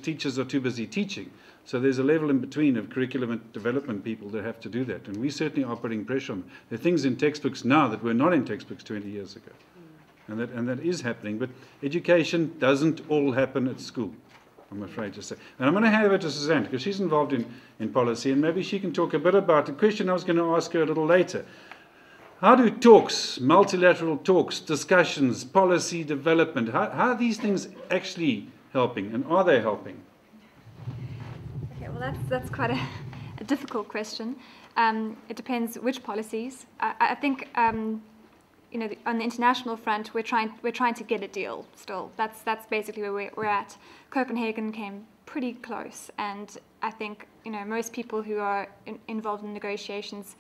teachers are too busy teaching. So there's a level in between of curriculum development people that have to do that. And we certainly are putting pressure on them. There are things in textbooks now that were not in textbooks 20 years ago. And that is happening. But education doesn't all happen at school, I'm afraid to say. And I'm going to hand over to Suzanne, because she's involved in policy, and maybe she can talk a bit about the question I was going to ask her a little later. How do talks, multilateral talks, discussions, policy development, how are these things actually helping, and are they helping? Okay, well that's quite a difficult question. It depends which policies. I think you know, on the international front, we're trying to get a deal still. That's basically where we're at. Copenhagen came pretty close, and I think, you know, most people who are involved in negotiations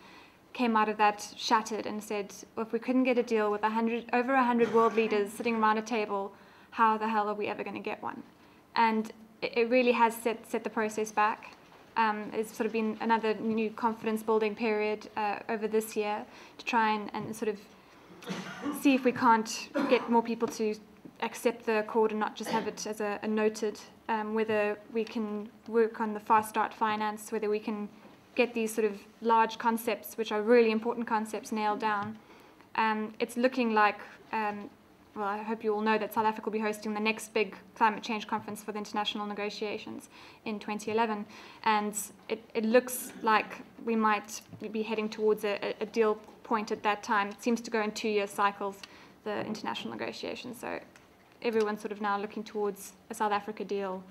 came out of that shattered and said, well, if we couldn't get a deal with over 100 world leaders sitting around a table, how the hell are we ever going to get one? And it really has set the process back. It's sort of been another new confidence building period over this year to try and sort of see if we can't get more people to accept the accord and not just have it as a noted, whether we can work on the fast start finance, whether we can get these sort of large concepts, which are really important concepts, nailed down. It's looking like, well, I hope you all know that South Africa will be hosting the next big climate change conference for the international negotiations in 2011. And it looks like we might be heading towards a deal point at that time. It seems to go in 2-year cycles, the international negotiations. So everyone's sort of now looking towards a South Africa deal.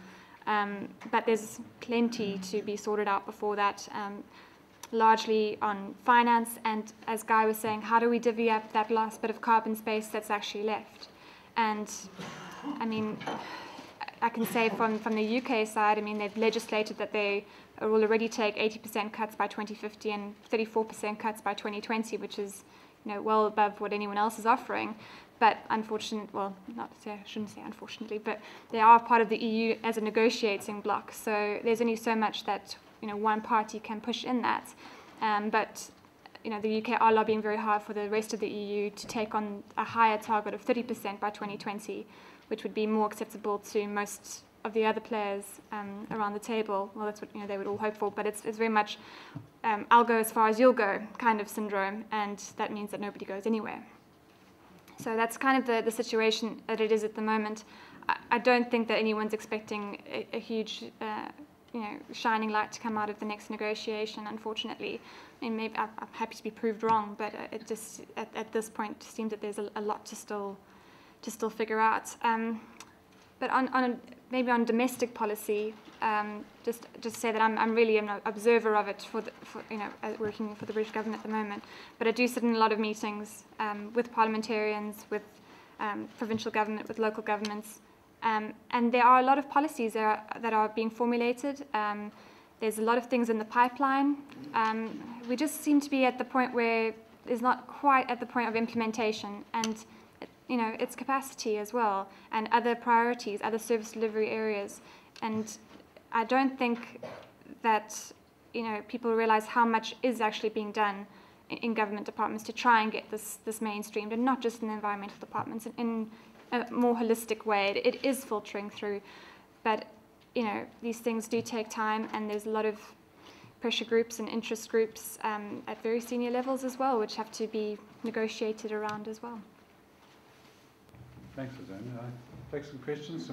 But there's plenty to be sorted out before that, largely on finance, and as Guy was saying, how do we divvy up that last bit of carbon space that's actually left? And I mean, I can say from the UK side, I mean, they've legislated that they will already take 80% cuts by 2050 and 34% cuts by 2020, which is, you know, well above what anyone else is offering. But unfortunately, well, I shouldn't say unfortunately, but they are part of the EU as a negotiating bloc. So there's only so much that, you know, one party can push in that. But, you know, the UK are lobbying very hard for the rest of the EU to take on a higher target of 30% by 2020, which would be more acceptable to most of the other players around the table. Well, that's what, you know, they would all hope for. But it's very much I'll go as far as you'll go kind of syndrome, and that means that nobody goes anywhere. So that's kind of the situation that it is at the moment. I don't think that anyone's expecting a huge, you know, shining light to come out of the next negotiation, unfortunately. I mean, maybe I'm happy to be proved wrong, but it just, at this point, seems that there's a lot to still figure out. But maybe on domestic policy, just say that I'm really an observer of it for you know, working for the British government at the moment. But I do sit in a lot of meetings with parliamentarians, with provincial government, with local governments, and there are a lot of policies that are being formulated. There's a lot of things in the pipeline. We just seem to be at the point where it's not quite at the point of implementation, and you know, its capacity as well, and other priorities, other service delivery areas. And I don't think that, you know, people realize how much is actually being done in government departments to try and get this mainstreamed, and not just in the environmental departments, in a more holistic way. It is filtering through, but, you know, these things do take time, and there's a lot of pressure groups and interest groups at very senior levels as well, which have to be negotiated around as well. Thanks, Suzanne. I'll take some questions.